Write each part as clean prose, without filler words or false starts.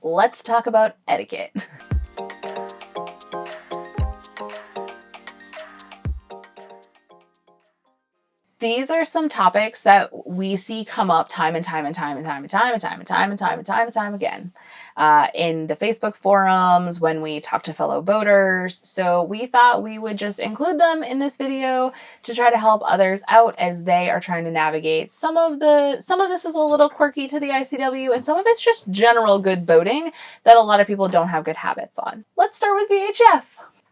let's talk about etiquette. These are some topics that we see come up time and time again in the Facebook forums when we talk to fellow boaters. So we thought we would just include them in this video to try to help others out as they are trying to navigate. Some of this is a little quirky to the ICW, and some of it's just general good boating that a lot of people don't have good habits on. Let's start with VHF.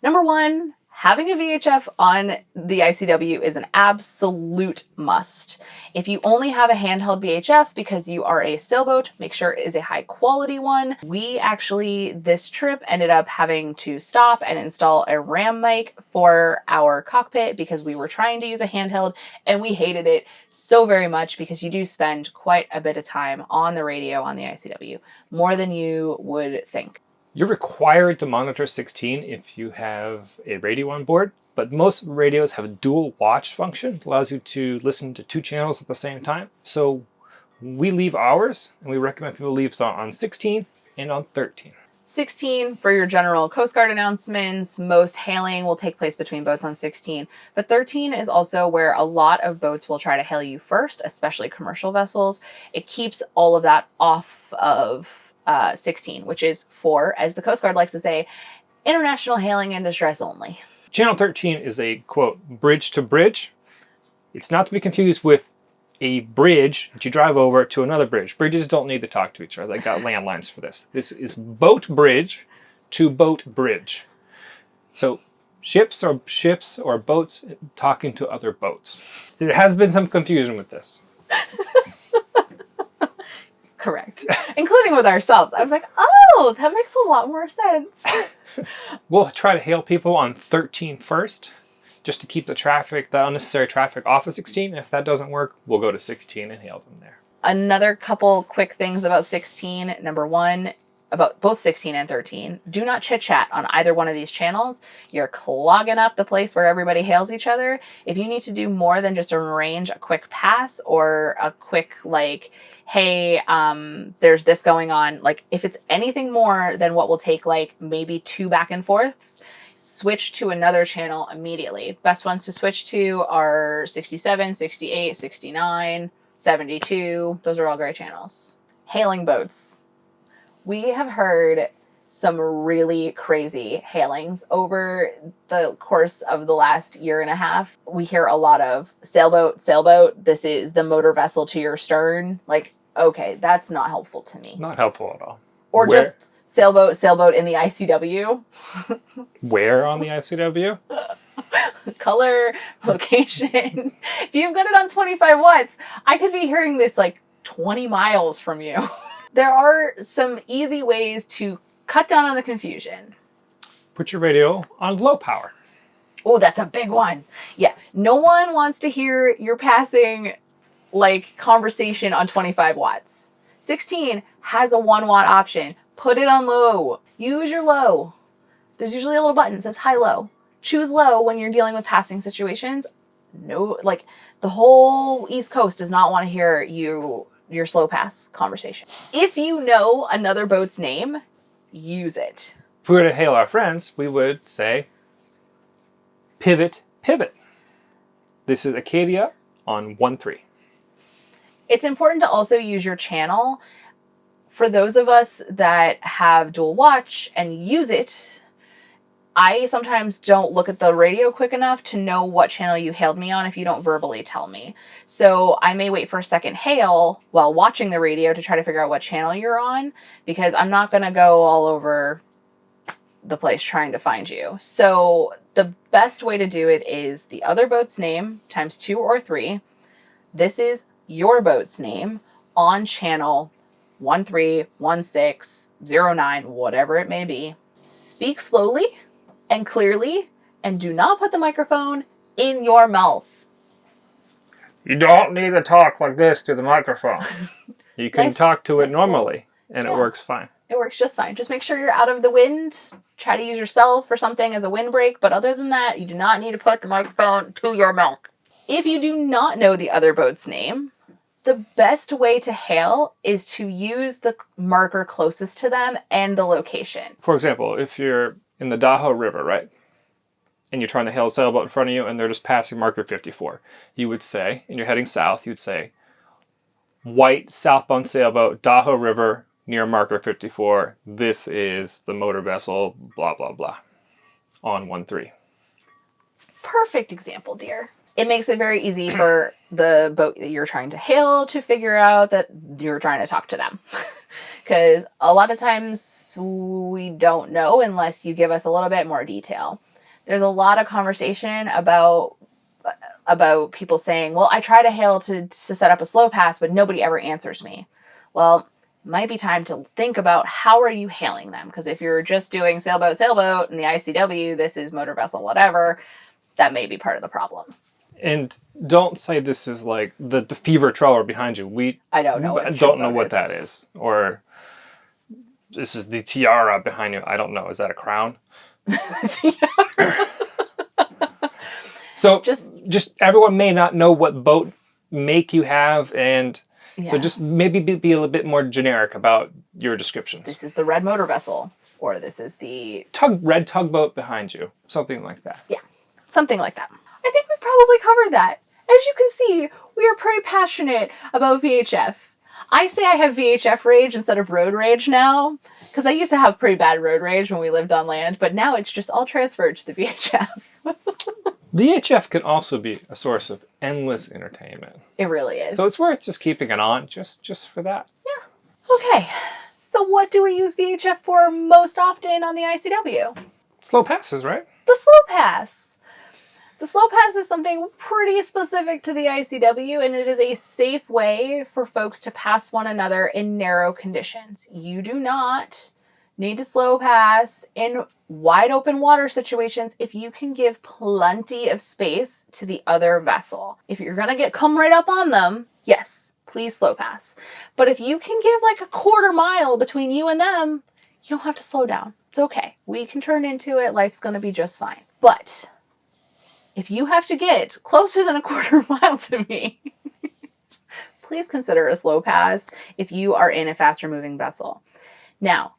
Number one, having a VHF on the ICW is an absolute must. If you only have a handheld VHF because you are a sailboat, make sure it is a high quality one. We actually, this trip, ended up having to stop and install a RAM mic for our cockpit because we were trying to use a handheld and we hated it so very much because you do spend quite a bit of time on the radio on the ICW, more than you would think. You're required to monitor 16 if you have a radio on board, but most radios have a dual watch function. It allows you to listen to 2 channels at the same time. So we leave ours, and we recommend people leave on 16 and on 13. 16 for your general Coast Guard announcements. Most hailing will take place between boats on 16, but 13 is also where a lot of boats will try to hail you first, especially commercial vessels. It keeps all of that off of 16, which is for, as the Coast Guard likes to say, international hailing and distress only. Channel 13 is a, quote, bridge to bridge. It's not to be confused with a bridge that you drive over to another bridge. Bridges don't need to talk to each other. They got landlines for this. This is boat bridge to boat bridge. So ships or boats talking to other boats. There has been some confusion with this. Correct. Including with ourselves. I was like, oh, that makes a lot more sense. We'll try to hail people on 13 first, just to keep the unnecessary traffic off of 16. If that doesn't work, we'll go to 16 and hail them there. Another couple quick things about 16. Number one, about both 16 and 13, do not chit-chat on either one of these channels. You're clogging up the place where everybody hails each other. If you need to do more than just arrange a quick pass or a quick, like, hey, there's this going on, like, if it's anything more than what will take, like, maybe 2 back and forths, switch to another channel immediately. Best ones to switch to are 67, 68, 69, 72. Those are all great channels. Hailing boats. We have heard some really crazy hailings over the course of the last year and a half. We hear a lot of sailboat, sailboat. This is the motor vessel to your stern. Like, okay, that's not helpful to me. Not helpful at all. Or just sailboat, sailboat in the ICW. Where on the ICW? Color, location. If you've got it on 25 watts, I could be hearing this like 20 miles from you. There are some easy ways to cut down on the confusion. Put your radio on low power. Oh, that's a big one. Yeah, no one wants to hear your passing like conversation on 25 watts. 16 has a 1 watt option. Put it on low. Use your low. There's usually a little button that says high low. Choose low when you're dealing with passing situations. No, like the whole East Coast does not want to hear your slow pass conversation. If you know another boat's name, use it. If we were to hail our friends, we would say, pivot, pivot. This is Acadia on 1-3. It's important to also use your channel. For those of us that have dual watch and use it, I sometimes don't look at the radio quick enough to know what channel you hailed me on if you don't verbally tell me. So I may wait for a second hail while watching the radio to try to figure out what channel you're on, because I'm not going to go all over the place trying to find you. So the best way to do it is the other boat's name times 2 or 3. This is your boat's name on channel 13, 16, 09, whatever it may be. Speak slowly and clearly, and do not put the microphone in your mouth. You don't need to talk like this to the microphone. You can talk to it normally, and it works fine. It works just fine. Just make sure you're out of the wind. Try to use yourself or something as a windbreak, but other than that, you do not need to put the microphone to your mouth. If you do not know the other boat's name, The best way to hail is to use the marker closest to them and the location. For example, if you're in the Tahoe River, right? And you're trying to hail a sailboat in front of you and they're just passing marker 54. You would say, and you're heading south, you'd say, white southbound sailboat, Tahoe River, near marker 54. This is the motor vessel, blah, blah, blah, on 1-3. Perfect example, dear. It makes it very easy for the boat that you're trying to hail to figure out that you're trying to talk to them. Because a lot of times we don't know unless you give us a little bit more detail. There's a lot of conversation about people saying, well, I try to hail to set up a slow pass, but nobody ever answers me. Well, it might be time to think about how are you hailing them? Because if you're just doing sailboat, sailboat, and the ICW, this is motor vessel, whatever, that may be part of the problem. And don't say this is like the fever trawler behind you. I don't know. I don't know what that is. Or this is the tiara behind you. I don't know. Is that a crown? So just everyone may not know what boat make you have, and so just maybe be a little bit more generic about your descriptions. This is the red motor vessel, or this is the red tugboat behind you, something like that. Yeah, something like that. I think we've probably covered that. As you can see, we are pretty passionate about VHF. I say I have VHF rage instead of road rage now, because I used to have pretty bad road rage when we lived on land, but now it's just all transferred to the VHF. VHF can also be a source of endless entertainment. It really is. So it's worth just keeping it on, just for that. Yeah. Okay, so what do we use VHF for most often on the ICW? Slow passes, right? The slow pass. The slow pass is something pretty specific to the ICW, and it is a safe way for folks to pass one another in narrow conditions. You do not need to slow pass in wide open water situations if you can give plenty of space to the other vessel. If you're going to come right up on them, yes, please slow pass. But if you can give like a quarter mile between you and them, you don't have to slow down. It's okay. We can turn into it. Life's going to be just fine. But if you have to get closer than a quarter mile to me, please consider a slow pass if you are in a faster moving vessel. Now,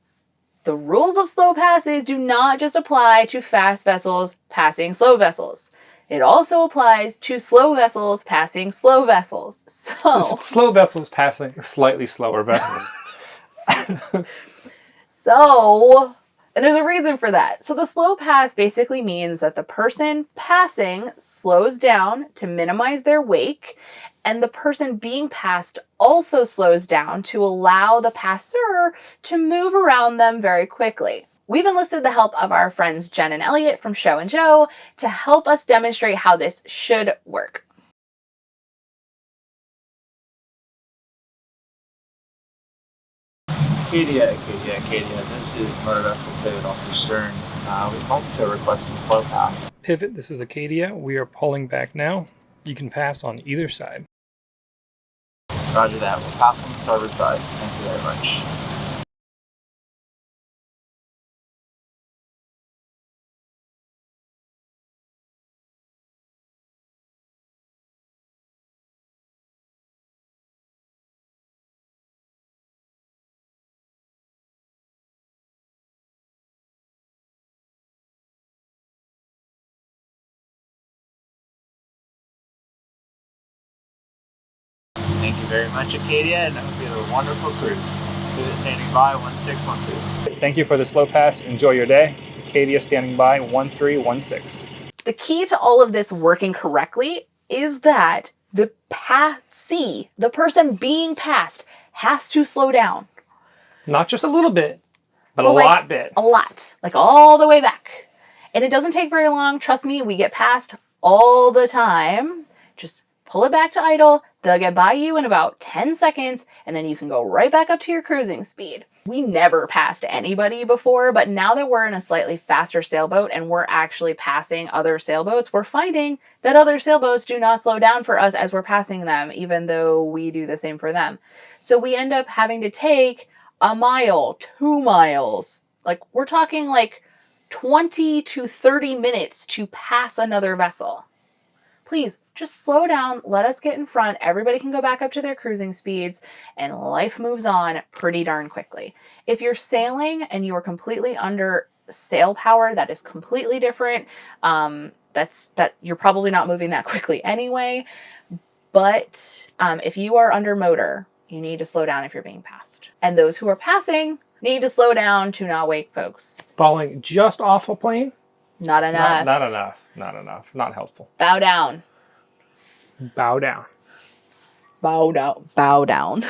the rules of slow passes do not just apply to fast vessels passing slow vessels. It also applies to slow vessels passing slow vessels. So slow vessels passing slightly slower vessels. And there's a reason for that. So the slow pass basically means that the person passing slows down to minimize their wake, and the person being passed also slows down to allow the passer to move around them very quickly. We've enlisted the help of our friends Jenn and Eliott from Show and Joe to help us demonstrate how this should work. Acadia, this is motor vessel pivot off the stern. We hope to request a slow pass. Pivot, this is Acadia. We are pulling back now. You can pass on either side. Roger that. We'll pass on the starboard side. Thank you very much. Thank you very much, Acadia, and I hope you have a wonderful cruise. Pivot standing by, 1612. Thank you for the slow pass. Enjoy your day. Acadia standing by, 1316. The key to all of this working correctly is that the passee, the person being passed, has to slow down. Not just a little bit, but a lot bit. A lot. Like all the way back. And it doesn't take very long. Trust me, we get passed all the time. Just pull it back to idle. They'll get by you in about 10 seconds, and then you can go right back up to your cruising speed. We never passed anybody before, but now that we're in a slightly faster sailboat and we're actually passing other sailboats, we're finding that other sailboats do not slow down for us as we're passing them, even though we do the same for them. So we end up having to take a mile, 2 miles. Like, we're talking like 20 to 30 minutes to pass another vessel. please just slow down, let us get in front, everybody can go back up to their cruising speeds, and life moves on pretty darn quickly. If you're sailing and you are completely under sail power, that is completely different. That you're probably not moving that quickly anyway. But if you are under motor, you need to slow down if you're being passed. And those who are passing need to slow down to not wake folks. Falling just off a plane? Not enough. Not enough. Not enough. Not helpful. Bow down. Bow down. Bow down. Bow down.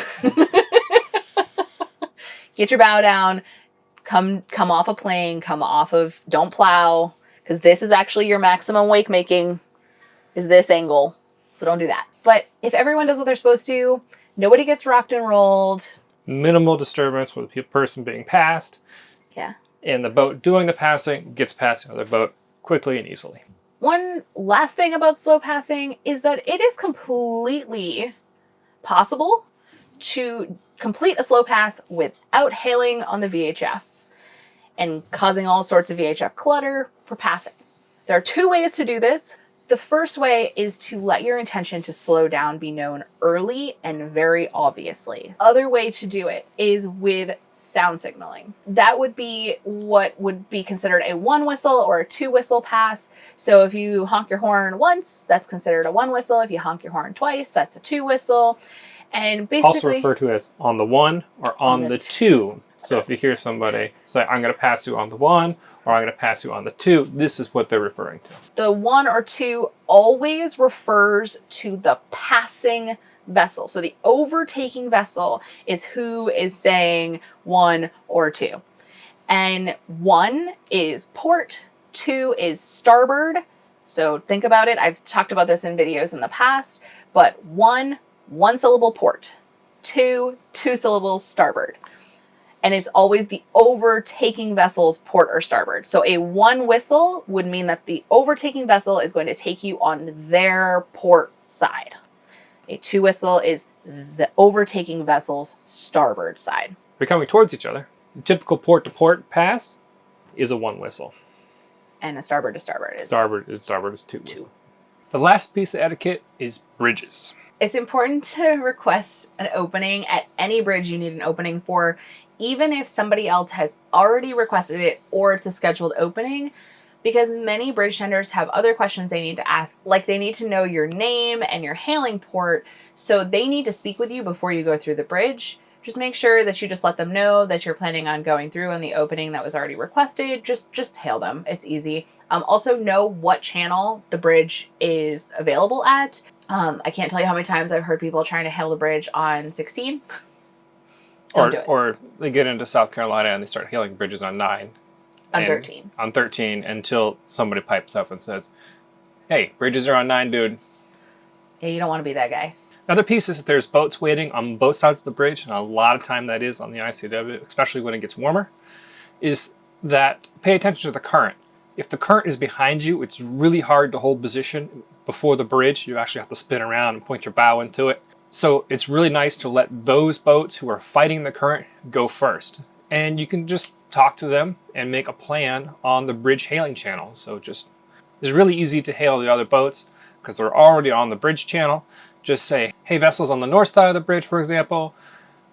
Get your bow down. Come off a plane. Don't plow. Because this is actually your maximum wake making, is this angle. So don't do that. But if everyone does what they're supposed to, nobody gets rocked and rolled. Minimal disturbance with the person being passed. Yeah. And the boat doing the passing gets past the other boat quickly and easily. One last thing about slow passing is that it is completely possible to complete a slow pass without hailing on the VHF and causing all sorts of VHF clutter for passing. There are two ways to do this. The first way is to let your intention to slow down be known early and very obviously. Other way to do it is with sound signaling. That would be what would be considered a 1 whistle or a 2 whistle pass. So if you honk your horn once, that's considered a 1 whistle. If you honk your horn twice, that's a 2 whistle. And basically also referred to as on the 1 or on the 2. So if you hear somebody say, I'm going to pass you on the 1 or I'm going to pass you on the 2, this is what they're referring to. The 1 or 2 always refers to the passing vessel. So the overtaking vessel is who is saying 1 or 2. And 1 is port, 2 is starboard. So think about it. I've talked about this in videos in the past, but 1 syllable port, 2 syllables starboard. And it's always the overtaking vessel's port or starboard. So a 1 whistle would mean that the overtaking vessel is going to take you on their port side. A 2 whistle is the overtaking vessel's starboard side. They're coming towards each other. The typical port to port pass is a 1 whistle. And a starboard to starboard is... Starboard is 2 whistle. The last piece of etiquette is bridges. It's important to request an opening at any bridge you need an opening for, even if somebody else has already requested it or it's a scheduled opening, because many bridge tenders have other questions they need to ask, like they need to know your name and your hailing port, so they need to speak with you before you go through the bridge. Just make sure that you just let them know that you're planning on going through in the opening that was already requested. Just hail them. It's easy. Also know what channel the bridge is available at. I can't tell you how many times I've heard people trying to hail the bridge on 16. Don't do it. Or they get into South Carolina and they start hailing bridges on 9. On 13. On 13 until somebody pipes up and says, hey, bridges are on 9, dude. Yeah, you don't want to be that guy. Another piece is that there's boats waiting on both sides of the bridge, and a lot of time that is on the ICW, especially when it gets warmer, is that pay attention to the current. If the current is behind you, it's really hard to hold position before the bridge. You actually have to spin around and point your bow into it. So it's really nice to let those boats who are fighting the current go first. And you can just talk to them and make a plan on the bridge hailing channel. So it's really easy to hail the other boats because they're already on the bridge channel. Just say, hey, vessels on the north side of the bridge, for example,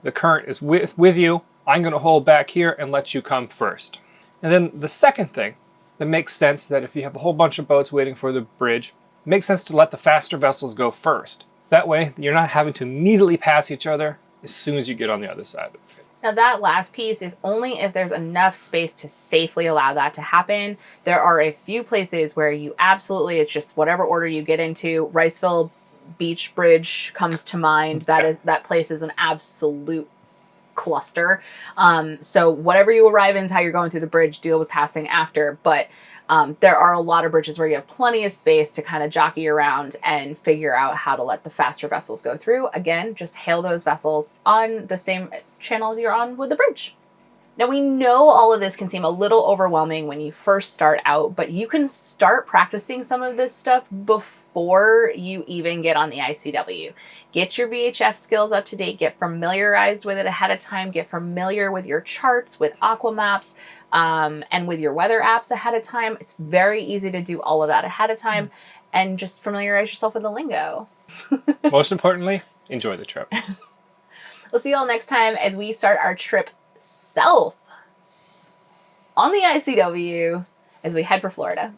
the current is with you. I'm going to hold back here and let you come first. And then the second thing that makes sense, that if you have a whole bunch of boats waiting for the bridge, it makes sense to let the faster vessels go first. That way, you're not having to immediately pass each other as soon as you get on the other side of the bridge. Now that last piece is only if there's enough space to safely allow that to happen. There are a few places where you absolutely, it's just whatever order you get into. Riceville Beach Bridge comes to mind. That place is an absolute cluster. So whatever you arrive in is how you're going through the bridge. Deal with passing after. But there are a lot of bridges where you have plenty of space to kind of jockey around and figure out how to let the faster vessels go through. Again, just hail those vessels on the same channels you're on with the bridge. Now, we know all of this can seem a little overwhelming when you first start out, but you can start practicing some of this stuff before you even get on the ICW. Get your VHF skills up to date, get familiarized with it ahead of time, get familiar with your charts, with aqua maps, and with your weather apps ahead of time. It's very easy to do all of that ahead of time and just familiarize yourself with the lingo. Most importantly, enjoy the trip. We'll see you all next time as we start our trip south on the ICW as we head for Florida.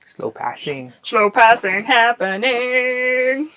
Slow passing. Slow passing happening.